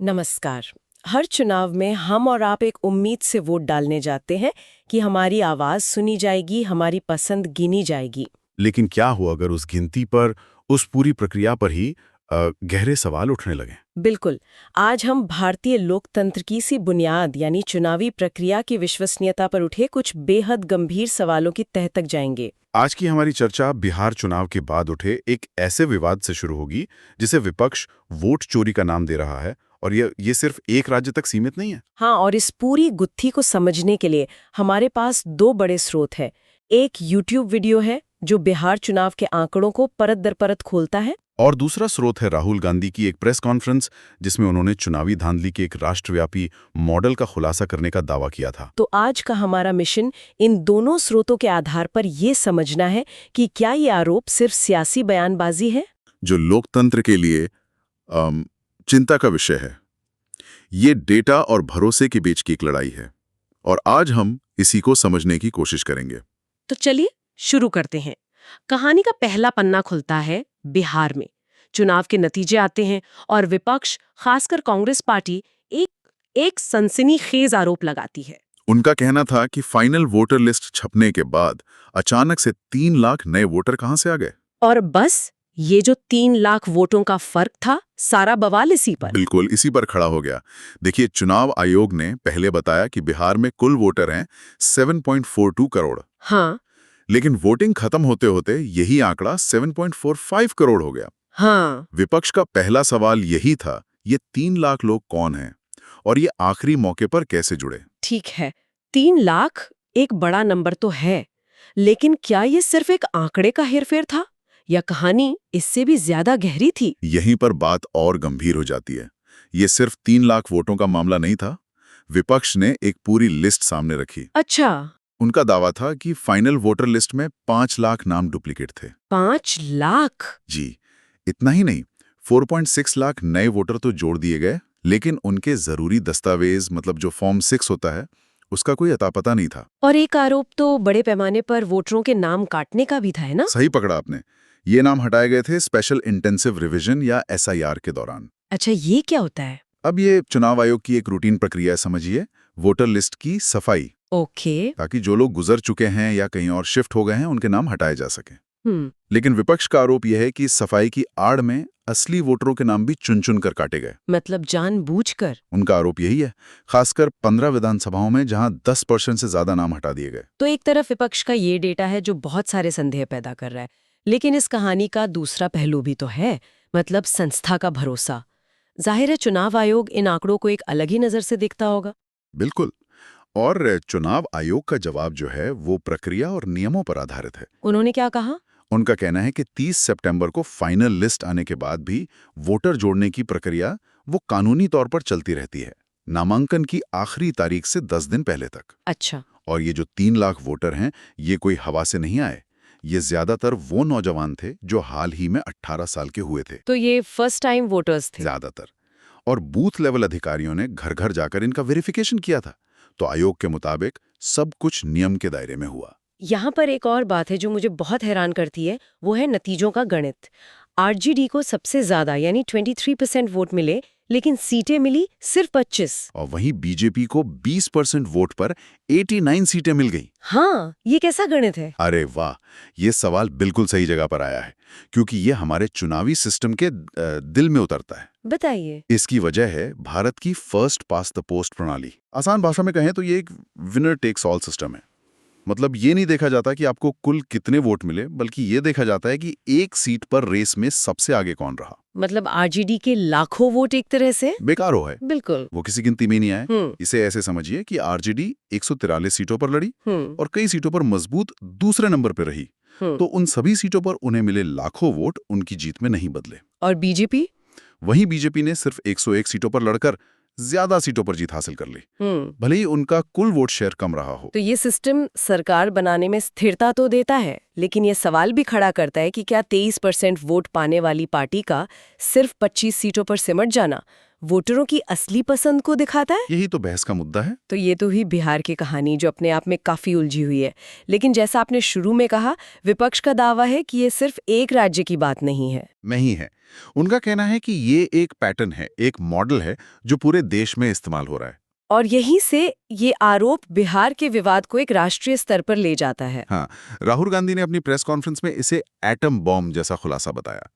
नमस्कार। हर चुनाव में हम और आप एक उम्मीद से वोट डालने जाते हैं कि हमारी आवाज सुनी जाएगी, हमारी पसंद गिनी जाएगी। लेकिन क्या हो अगर उस गिनती पर, उस पूरी प्रक्रिया पर ही गहरे सवाल उठने लगें? बिल्कुल। आज हम भारतीय लोकतंत्र की सी बुनियाद यानी चुनावी प्रक्रिया की विश्वसनीयता पर उठे कुछ बेहद गंभीर सवालों की तह तक जाएंगे। आज की हमारी चर्चा बिहार चुनाव के बाद उठे एक ऐसे विवाद से शुरू होगी जिसे विपक्ष वोट चोरी का नाम दे रहा है, और ये सिर्फ एक राज्य तक सीमित नहीं है। हाँ, और इस पूरी गुत्थी को समझने के लिए हमारे पास दो बड़े स्रोत हैं। एक यूट्यूब वीडियो है जो बिहार चुनाव के आंकड़ों को परत दर परत खोलता है, और दूसरा स्रोत है राहुल गांधी की एक प्रेस कॉन्फ्रेंस जिसमें उन्होंने चुनावी धांधली के एक राष्ट्रव्यापी मॉडल का खुलासा करने का दावा किया था। तो आज का हमारा मिशन इन दोनों स्रोतों के आधार पर ये समझना है कि क्या ये आरोप सिर्फ सियासी बयानबाजी है, जो लोकतंत्र के लिए चिंता का विषय है। ये डेटा और भरोसे के बीच की एक लड़ाई है, और आज हम इसी को समझने की कोशिश करेंगे। तो चलिए शुरू करते हैं। कहानी का पहला पन्ना खुलता है बिहार में। चुनाव के नतीजे आते हैं और विपक्ष, खासकर कांग्रेस पार्टी, एक सनसनीखेज आरोप लगाती है। उनका कहना था कि फाइनल वोटर लिस्ट छपने के बाद अचानक से 3 लाख नए वोटर कहां से आ गए। और बस ये जो 3 लाख वोटों का फर्क था, सारा बवाल इसी पर। बिल्कुल इसी पर खड़ा हो गया। देखिए, चुनाव आयोग ने पहले बताया कि बिहार में कुल वोटर हैं 7.42 करोड़। हाँ। लेकिन वोटिंग खत्म होते होते यही आंकड़ा 7.45 करोड़ हो गया। हाँ। विपक्ष का पहला सवाल यही था, ये 3 लाख लोग कौन हैं और ये आखिरी मौके पर कैसे जुड़े। ठीक है, 3 लाख एक बड़ा नंबर तो है, लेकिन क्या ये सिर्फ एक आंकड़े का हेरफेर था या कहानी इससे भी ज्यादा गहरी थी? यहीं पर बात और गंभीर हो जाती है। ये सिर्फ 3 लाख वोटों का मामला नहीं था। विपक्ष ने एक पूरी लिस्ट सामने रखी। अच्छा। उनका दावा था कि फाइनल वोटर लिस्ट में 5 लाख नाम डुप्लीकेट थे। 5 लाख? जी, इतना ही नहीं, 4.6 लाख नए वोटर तो जोड़ दिए गए, लेकिन उनके जरूरी दस्तावेज, मतलब जो फॉर्म 6 होता है, उसका कोई अता पता नहीं था। और एक आरोप तो बड़े पैमाने पर वोटरों के नाम काटने का भी था, है ना? सही पकड़ा आपने। ये नाम हटाए गए थे स्पेशल इंटेंसिव रिवीजन या SIR के दौरान। अच्छा, ये क्या होता है? अब ये चुनाव आयोग की एक रूटीन प्रक्रिया है, समझिए, वोटर लिस्ट की सफाई, ओके। ताकि जो लोग गुजर चुके हैं या कहीं और शिफ्ट हो गए हैं उनके नाम हटाए जा सके। लेकिन विपक्ष का आरोप यह है कि सफाई की आड़ में असली वोटरों के नाम भी चुन चुन कर काटे गए। मतलब जानबूझकर? उनका आरोप यही है, खासकर 15 विधानसभाओं में जहां 10% से ज्यादा नाम हटा दिए गए। तो एक तरफ विपक्ष का ये डेटा है जो बहुत सारे संदेह पैदा कर रहा है, लेकिन इस कहानी का दूसरा पहलू भी तो है, मतलब संस्था का भरोसा। जाहिर है चुनाव आयोग इन आंकड़ों को एक अलग ही नजर से देखता होगा। बिल्कुल। और चुनाव आयोग का जवाब जो है वो प्रक्रिया और नियमों पर आधारित है। उन्होंने क्या कहा? उनका कहना है कि 30 सितंबर को फाइनल लिस्ट आने के बाद भी वोटर जोड़ने की प्रक्रिया वो कानूनी तौर पर चलती रहती है, नामांकन की आखिरी तारीख से 10 दिन पहले तक। अच्छा। और ये जो 3 लाख वोटर हैं, ये कोई हवा से नहीं आए। ये ज्यादातर वो नौजवान थे जो हाल ही में 18 साल के हुए थे। तो ये फर्स्ट टाइम वोटर्स थे? ज्यादातर। और बूथ लेवल अधिकारियों ने घर घर जाकर इनका वेरिफिकेशन किया था। तो आयोग के मुताबिक सब कुछ नियम के दायरे में हुआ। यहाँ पर एक और बात है जो मुझे बहुत हैरान करती है, वो है नतीजों का गणित। आरजेडी को सबसे ज्यादा यानी 23% वोट मिले, लेकिन सीटें मिली सिर्फ 25। और वहीं बीजेपी को 20% वोट पर 89 सीटें मिल गई। हाँ, ये कैसा गणित है? अरे वाह, ये सवाल बिल्कुल सही जगह पर आया है, क्योंकि ये हमारे चुनावी सिस्टम के दिल में उतरता है। बताइए। इसकी वजह है भारत की फर्स्ट पास्ट द पोस्ट प्रणाली। आसान भाषा में कहें तो ये एक विनर टेक्स ऑल सिस्टम है। मतलब ये नहीं देखा जाता कि आपको कुल कितने वोट मिले, बल्कि ये देखा जाता है कि एक सीट पर रेस में सबसे आगे कौन रहा। मतलब आरजेडी के लाखों वोट एक तरह से बेकार हो है। बिल्कुल। वो किसी गिनती में नहीं आए। इसे ऐसे समझिए कि आरजेडी 143 सीटों पर लड़ी और कई सीटों पर मजबूत दूसरे नंबर पर रही। तो उन सभी सीटों पर उन्हें मिले लाखों वोट उनकी जीत में नहीं बदले। और बीजेपी? वहीं बीजेपी ने सिर्फ 101 सीटों पर लड़कर ज्यादा सीटों पर जीत हासिल कर ली, भले ही उनका कुल वोट शेयर कम रहा हो। तो ये सिस्टम सरकार बनाने में स्थिरता तो देता है, लेकिन ये सवाल भी खड़ा करता है कि क्या 23% वोट पाने वाली पार्टी का सिर्फ 25 सीटों पर सिमट जाना वोटरों की असली पसंद को दिखाता है? यही तो बहस का मुद्दा है। तो ये तो ही बिहार की कहानी जो अपने आप में काफी उलझी हुई है। लेकिन जैसा आपने शुरू में कहा, विपक्ष का दावा है कि ये सिर्फ एक राज्य की बात नहीं है। नहीं है, उनका कहना है कि ये एक पैटर्न है, एक मॉडल है जो पूरे देश में इस्तेमाल हो रहा है। और यहीं से ये आरोप बिहार के विवाद को एक राष्ट्रीय स्तर पर ले जाता है। हाँ, राहुल गांधी ने अपनी प्रेस कॉन्फ्रेंस में इसे एटम बॉम्ब जैसा खुलासा बताया।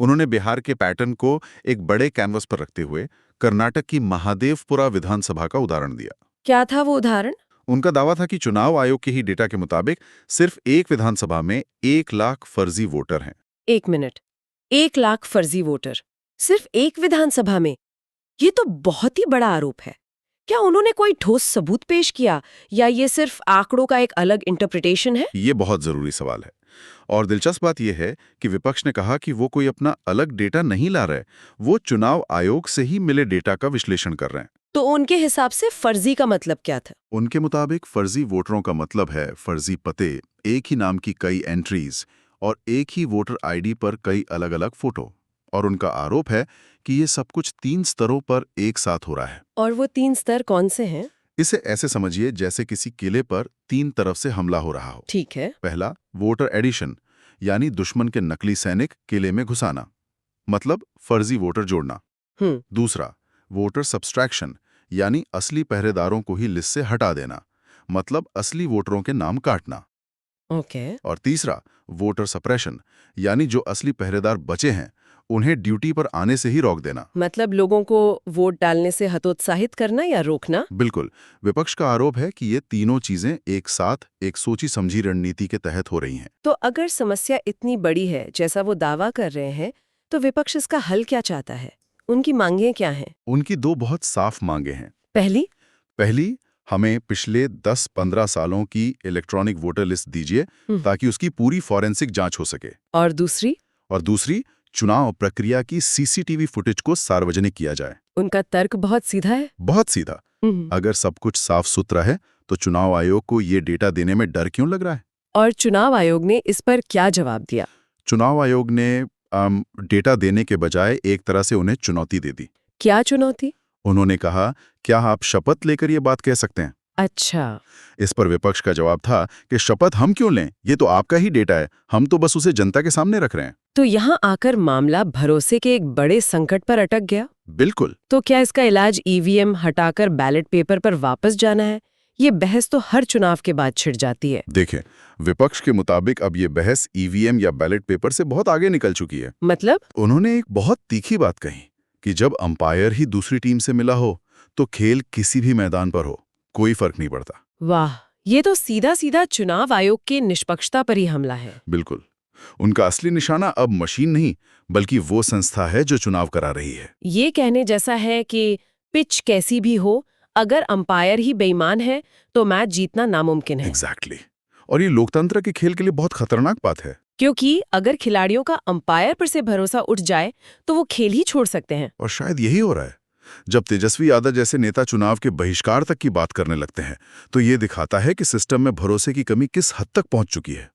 उन्होंने बिहार के पैटर्न को एक बड़े कैनवस पर रखते हुए कर्नाटक की महादेवपुरा विधानसभा का उदाहरण दिया। क्या था वो उदाहरण? उनका दावा था कि चुनाव आयोग के ही डेटा के मुताबिक सिर्फ एक विधानसभा में 1 लाख फर्जी वोटर हैं। 1 मिनट, 1 लाख फर्जी वोटर सिर्फ एक विधानसभा में? ये तो बहुत ही बड़ा आरोप है। क्या उन्होंने कोई ठोस सबूत पेश किया या ये सिर्फ आंकड़ों का एक अलग इंटरप्रिटेशन है? ये बहुत जरूरी सवाल है। और दिलचस्प बात यह है कि विपक्ष ने कहा कि वो कोई अपना अलग डेटा नहीं ला रहे, वो चुनाव आयोग से ही मिले डेटा का विश्लेषण कर रहे हैं। तो उनके हिसाब से फर्जी का मतलब क्या था? उनके मुताबिक फर्जी वोटरों का मतलब है फर्जी पते, एक ही नाम की कई एंट्रीज और एक ही वोटर आईडी पर कई अलग-अलग फोटो। और उनका आरोप है कि ये सब कुछ 3 स्तरों पर एक साथ हो रहा है। और वो 3 स्तर कौन से हैं? इसे ऐसे समझिए जैसे किसी किले पर 3 तरफ से हमला हो रहा हो। ठीक है। पहला, वोटर एडिशन, यानी दुश्मन के नकली सैनिक किले में घुसाना, मतलब फर्जी वोटर जोड़ना। दूसरा, वोटर सब्सट्रैक्शन, यानी असली पहरेदारों को ही लिस्ट से हटा देना, मतलब असली वोटरों के नाम काटना। ओके। और तीसरा, वोटर सप्रेशन, यानी जो असली पहरेदार बचे हैं उन्हें ड्यूटी पर आने से ही रोक देना। मतलब लोगों को वोट डालने से हतोत्साहित करना या रोकना? बिल्कुल। विपक्ष का आरोप है कि ये तीनों चीजें एक साथ एक सोची समझी रणनीति के तहत हो रही हैं। तो अगर समस्या इतनी बड़ी है जैसा वो दावा कर रहे हैं, तो विपक्ष इसका हल क्या चाहता है? उनकी मांगें क्या हैं? उनकी 2 बहुत साफ मांगे हैं। पहली, हमें पिछले 10-15 सालों की इलेक्ट्रॉनिक वोटर लिस्ट दीजिए ताकि उसकी पूरी फॉरेंसिक जांच हो सके। और दूसरी, चुनाव प्रक्रिया की सीसीटीवी फुटेज को सार्वजनिक किया जाए। उनका तर्क बहुत सीधा है। बहुत सीधा। अगर सब कुछ साफ सुथरा है तो चुनाव आयोग को ये डेटा देने में डर क्यों लग रहा है? और चुनाव आयोग ने इस पर क्या जवाब दिया? चुनाव आयोग ने डेटा देने के बजाय एक तरह से उन्हें चुनौती दे दी। क्या चुनौती? उन्होंने कहा, क्या आप शपथ लेकर ये बात कह सकते हैं? अच्छा। इस पर विपक्ष का जवाब था कि शपथ हम क्यों लें, ये तो आपका ही डेटा है, हम तो बस उसे जनता के सामने रख रहे हैं। तो यहाँ आकर मामला भरोसे के एक बड़े संकट पर अटक गया। बिल्कुल। तो क्या इसका इलाज ईवीएम हटाकर बैलेट पेपर पर वापस जाना है? ये बहस तो हर चुनाव के बाद छिड़ जाती है। देखें, विपक्ष के मुताबिक अब ये बहस ईवीएम या बैलेट पेपर से बहुत आगे निकल चुकी है। मतलब? उन्होंने एक बहुत तीखी बात कही कि जब अंपायर ही दूसरी टीम से मिला हो तो खेल किसी भी मैदान पर हो, कोई फर्क नहीं पड़ता। वाह, ये तो सीधा सीधा चुनाव आयोग की निष्पक्षता पर ही हमला है। बिल्कुल। उनका असली निशाना अब मशीन नहीं बल्कि वो संस्था है जो चुनाव करा रही है। ये कहने जैसा है कि पिच कैसी भी हो, अगर अंपायर ही बेईमान है तो मैच जीतना नामुमकिन है। एग्जैक्टली। और ये लोकतंत्र के खेल के लिए बहुत खतरनाक बात है। क्योंकि अगर खिलाड़ियों का अंपायर पर से भरोसा उठ जाए तो वो खेल ही छोड़ सकते हैं। और शायद यही हो रहा है। जब तेजस्वी यादव जैसे नेता चुनाव के बहिष्कार तक की बात करने लगते हैं तो ये दिखाता है कि सिस्टम में भरोसे की कमी किस हद तक पहुंच चुकी है।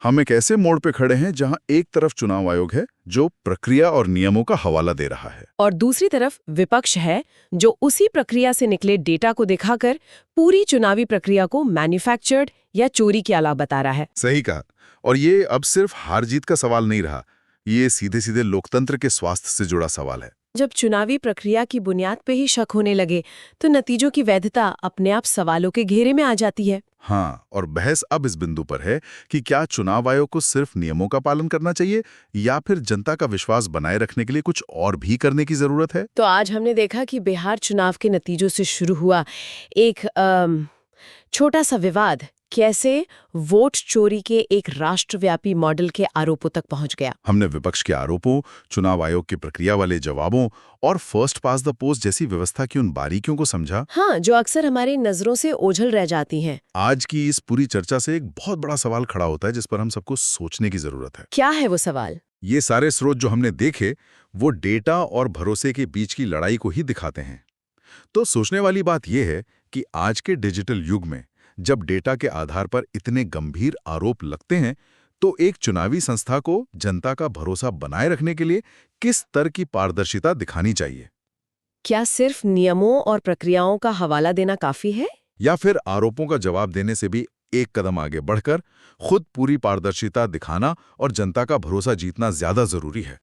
हम एक ऐसे मोड़ पे खड़े हैं जहां एक तरफ चुनाव आयोग है जो प्रक्रिया और नियमों का हवाला दे रहा है, और दूसरी तरफ विपक्ष है जो उसी प्रक्रिया से निकले डेटा को दिखाकर पूरी चुनावी प्रक्रिया को मैन्युफैक्चर्ड या चोरी की आला बता रहा है। सही कहा। और ये अब सिर्फ हार जीत का सवाल नहीं रहा, ये सीधे सीधे लोकतंत्र के स्वास्थ्य से जुड़ा सवाल है। जब चुनावी प्रक्रिया की बुनियाद पे ही शक होने लगे तो नतीजों की वैधता अपने आप सवालों के घेरे में आ जाती है। हाँ, और बहस अब इस बिंदु पर है कि क्या चुनाव आयोग को सिर्फ नियमों का पालन करना चाहिए या फिर जनता का विश्वास बनाए रखने के लिए कुछ और भी करने की जरूरत है। तो आज हमने देखा कि बिहार चुनाव के नतीजों से शुरू हुआ एक छोटा सा विवाद कैसे वोट चोरी के एक राष्ट्रव्यापी मॉडल के आरोपों तक पहुंच गया। हमने विपक्ष के आरोपों, चुनाव आयोग की प्रक्रिया वाले जवाबों और फर्स्ट पास द पोस्ट जैसी व्यवस्था की उन बारीकियों को समझा। हाँ, जो अक्सर हमारी नजरों से ओझल रह जाती हैं। आज की इस पूरी चर्चा से एक बहुत बड़ा सवाल खड़ा होता है जिस पर हम सबको सोचने की जरूरत है। क्या है वो सवाल? ये सारे स्रोत जो हमने देखे वो डेटा और भरोसे के बीच की लड़ाई को ही दिखाते हैं। तो सोचने वाली बात यह है कि आज के डिजिटल युग में जब डेटा के आधार पर इतने गंभीर आरोप लगते हैं तो एक चुनावी संस्था को जनता का भरोसा बनाए रखने के लिए किस स्तर की पारदर्शिता दिखानी चाहिए? क्या सिर्फ नियमों और प्रक्रियाओं का हवाला देना काफी है, या फिर आरोपों का जवाब देने से भी एक कदम आगे बढ़कर खुद पूरी पारदर्शिता दिखाना और जनता का भरोसा जीतना ज्यादा जरूरी है?